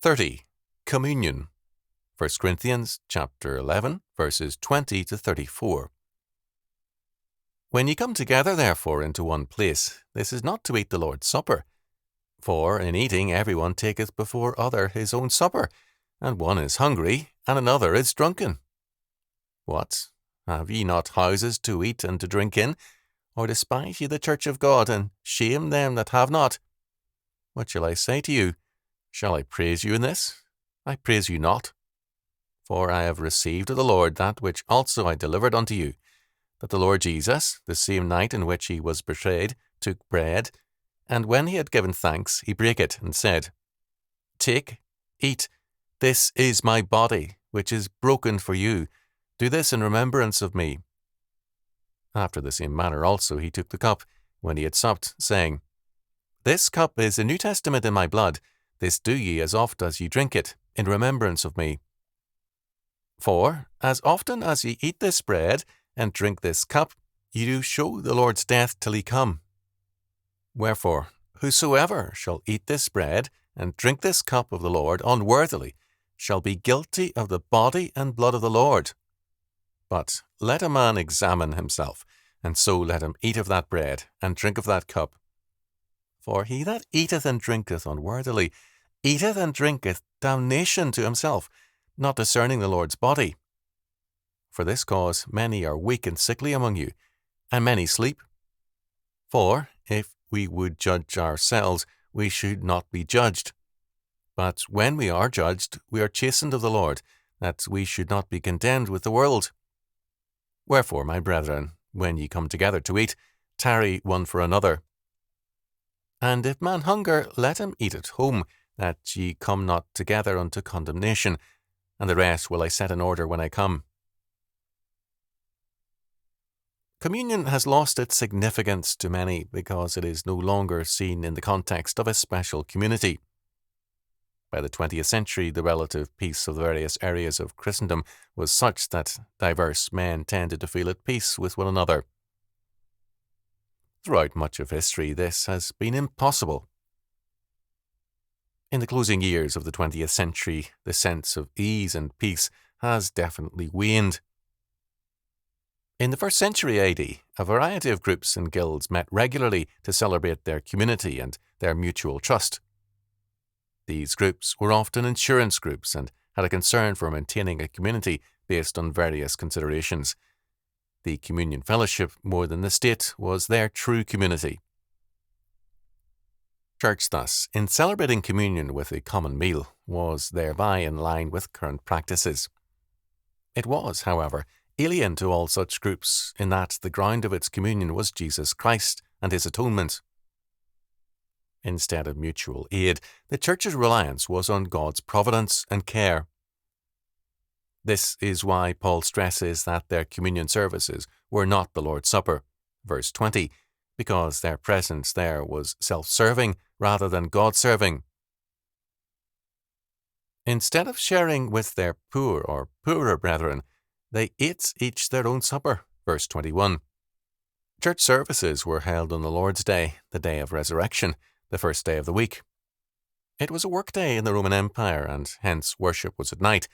30. Communion. 1 Corinthians chapter 11, verses 20 to 34. When ye come together, therefore, into one place, this is not to eat the Lord's Supper. For in eating everyone taketh before other his own supper, and one is hungry, and another is drunken. What? Have ye not houses to eat and to drink in? Or despise ye the church of God, and shame them that have not? What shall I say to you? Shall I praise you in this? I praise you not. For I have received of the Lord that which also I delivered unto you, that the Lord Jesus, the same night in which he was betrayed, took bread, and when he had given thanks, he brake it, and said, Take, eat, this is my body, which is broken for you. Do this in remembrance of me. After the same manner also he took the cup, when he had supped, saying, This cup is the New Testament in my blood. This do ye as oft as ye drink it, in remembrance of me. For, as often as ye eat this bread, and drink this cup, ye do show the Lord's death till he come. Wherefore, whosoever shall eat this bread, and drink this cup of the Lord unworthily, shall be guilty of the body and blood of the Lord. But let a man examine himself, and so let him eat of that bread, and drink of that cup. For he that eateth and drinketh unworthily, eateth and drinketh damnation to himself, not discerning the Lord's body. For this cause many are weak and sickly among you, and many sleep. For if we would judge ourselves, we should not be judged. But when we are judged, we are chastened of the Lord, that we should not be condemned with the world. Wherefore, my brethren, when ye come together to eat, tarry one for another. And if man hunger, let him eat at home, that ye come not together unto condemnation, and the rest will I set in order when I come. Communion has lost its significance to many because it is no longer seen in the context of a special community. By the 20th century, the relative peace of the various areas of Christendom was such that diverse men tended to feel at peace with one another. Throughout much of history, this has been impossible. In the closing years of the 20th century, the sense of ease and peace has definitely waned. In the 1st century AD, a variety of groups and guilds met regularly to celebrate their community and their mutual trust. These groups were often insurance groups and had a concern for maintaining a community based on various considerations. The communion fellowship, more than the state, was their true community. Church, thus, in celebrating communion with a common meal, was thereby in line with current practices. It was, however, alien to all such groups in that the ground of its communion was Jesus Christ and his atonement. Instead of mutual aid, the Church's reliance was on God's providence and care. This is why Paul stresses that their communion services were not the Lord's Supper, verse 20, because their presence there was self-serving rather than God-serving. Instead of sharing with their poor or poorer brethren, they ate each their own supper, verse 21. Church services were held on the Lord's Day, the day of resurrection, the first day of the week. It was a work day in the Roman Empire, and hence worship was at night,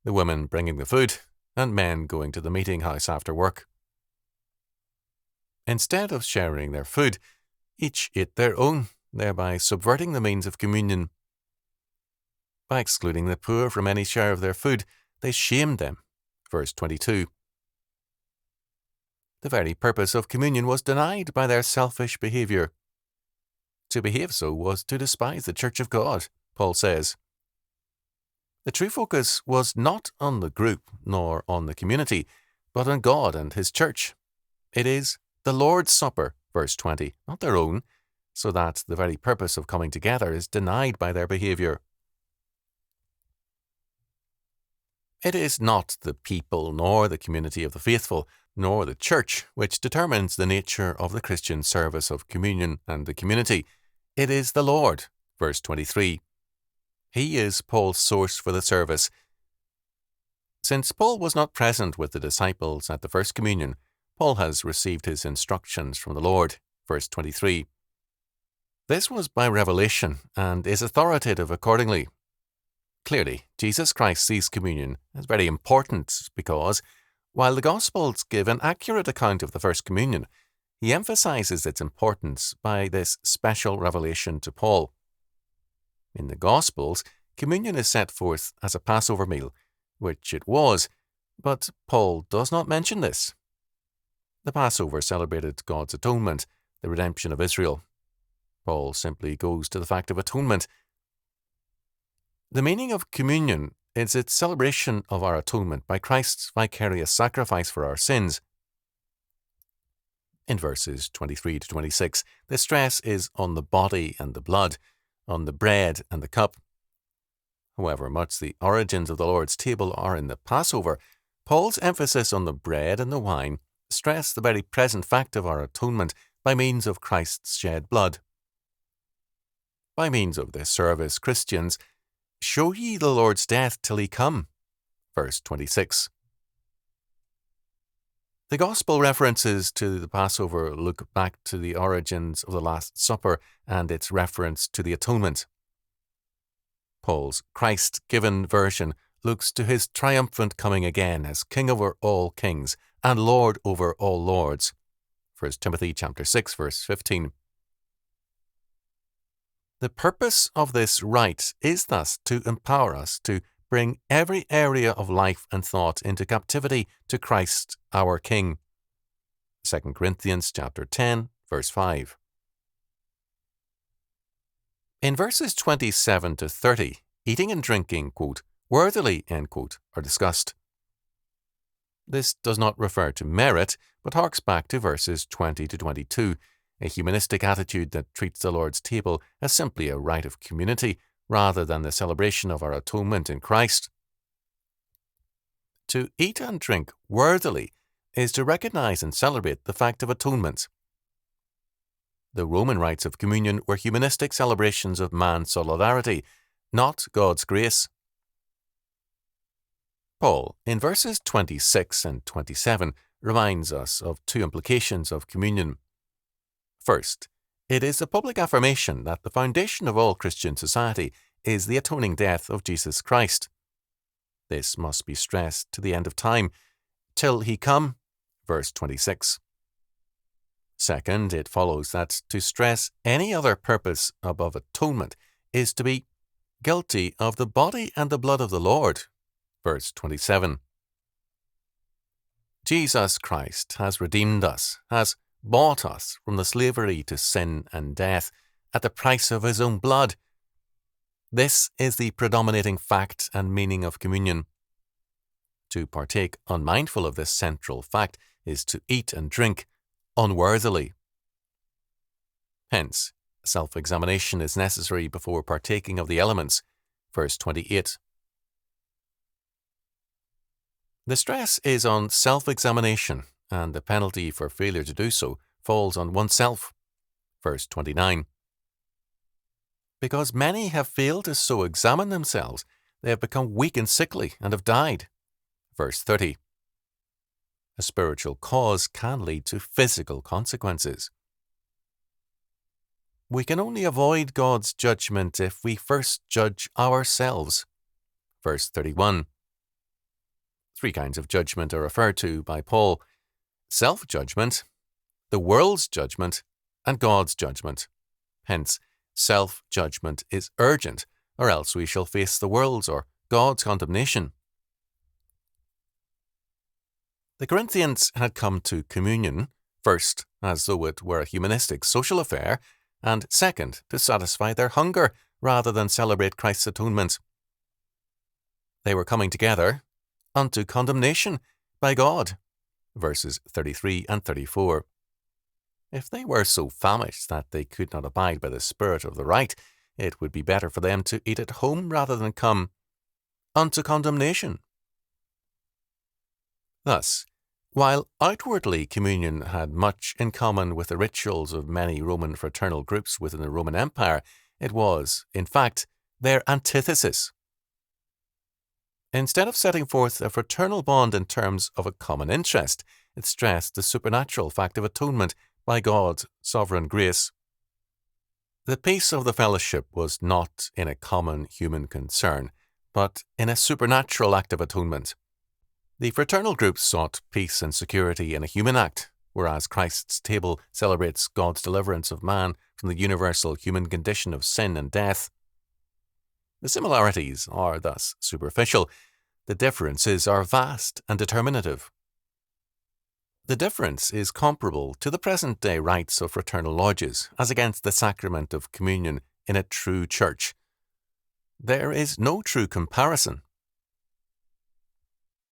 the women bringing the food, and men going to the meeting house after work. Instead of sharing their food, each ate their own, thereby subverting the means of communion. By excluding the poor from any share of their food, they shamed them, verse 22. The very purpose of communion was denied by their selfish behavior. To behave so was to despise the Church of God, Paul says. The true focus was not on the group nor on the community, but on God and his Church. It is the Lord's Supper, verse 20, not their own, so that the very purpose of coming together is denied by their behavior. It is not the people nor the community of the faithful, nor the Church, which determines the nature of the Christian service of communion and the community. It is the Lord, verse 23. He is Paul's source for the service. Since Paul was not present with the disciples at the first communion, Paul has received his instructions from the Lord, verse 23. This was by revelation and is authoritative accordingly. Clearly, Jesus Christ sees communion as very important because, while the Gospels give an accurate account of the First Communion, he emphasizes its importance by this special revelation to Paul. In the Gospels, communion is set forth as a Passover meal, which it was, but Paul does not mention this. The Passover celebrated God's atonement, the redemption of Israel. Paul simply goes to the fact of atonement. The meaning of communion is its celebration of our atonement by Christ's vicarious sacrifice for our sins. In verses 23 to 26, the stress is on the body and the blood, on the bread and the cup. However much the origins of the Lord's table are in the Passover, Paul's emphasis on the bread and the wine stress the very present fact of our atonement by means of Christ's shed blood. By means of this service, Christians, show ye the Lord's death till he come. Verse 26. The Gospel references to the Passover look back to the origins of the Last Supper and its reference to the atonement. Paul's Christ-given version looks to his triumphant coming again as King over all kings and Lord over all lords. 1 Timothy chapter 6, verse 15. The purpose of this rite is thus to empower us to bring every area of life and thought into captivity to Christ our King. 2 Corinthians chapter 10, verse 5. In verses 27 to 30, eating and drinking, quote, worthily, end quote, are discussed. This does not refer to merit, but harks back to verses 20 to 22, a humanistic attitude that treats the Lord's table as simply a rite of community rather than the celebration of our atonement in Christ. To eat and drink worthily is to recognize and celebrate the fact of atonement. The Roman rites of communion were humanistic celebrations of man's solidarity, not God's grace. Paul, in verses 26 and 27, reminds us of two implications of communion. First, it is a public affirmation that the foundation of all Christian society is the atoning death of Jesus Christ. This must be stressed to the end of time, till he come, verse 26. Second, it follows that to stress any other purpose above atonement is to be guilty of the body and the blood of the Lord, verse 27. Jesus Christ has redeemed us, has bought us from the slavery to sin and death at the price of his own blood. This is the predominating fact and meaning of communion. To partake unmindful of this central fact is to eat and drink unworthily. Hence, self-examination is necessary before partaking of the elements, verse 28. The stress is on self-examination, and the penalty for failure to do so falls on oneself. Verse 29. Because many have failed to so examine themselves, they have become weak and sickly and have died. Verse 30. A spiritual cause can lead to physical consequences. We can only avoid God's judgment if we first judge ourselves. Verse 31. Three kinds of judgment are referred to by Paul: self-judgment, the world's judgment, and God's judgment. Hence, self-judgment is urgent, or else we shall face the world's or God's condemnation. The Corinthians had come to communion, first, as though it were a humanistic social affair, and second, to satisfy their hunger rather than celebrate Christ's atonement. They were coming together unto condemnation by God, verses 33 and 34. If they were so famished that they could not abide by the spirit of the rite, it would be better for them to eat at home rather than come unto condemnation. Thus, while outwardly communion had much in common with the rituals of many Roman fraternal groups within the Roman Empire, it was, in fact, their antithesis. Instead of setting forth a fraternal bond in terms of a common interest, it stressed the supernatural fact of atonement by God's sovereign grace. The peace of the fellowship was not in a common human concern, but in a supernatural act of atonement. The fraternal groups sought peace and security in a human act, whereas Christ's table celebrates God's deliverance of man from the universal human condition of sin and death. The similarities are thus superficial. The differences are vast and determinative. The difference is comparable to the present-day rites of fraternal lodges as against the sacrament of communion in a true church. There is no true comparison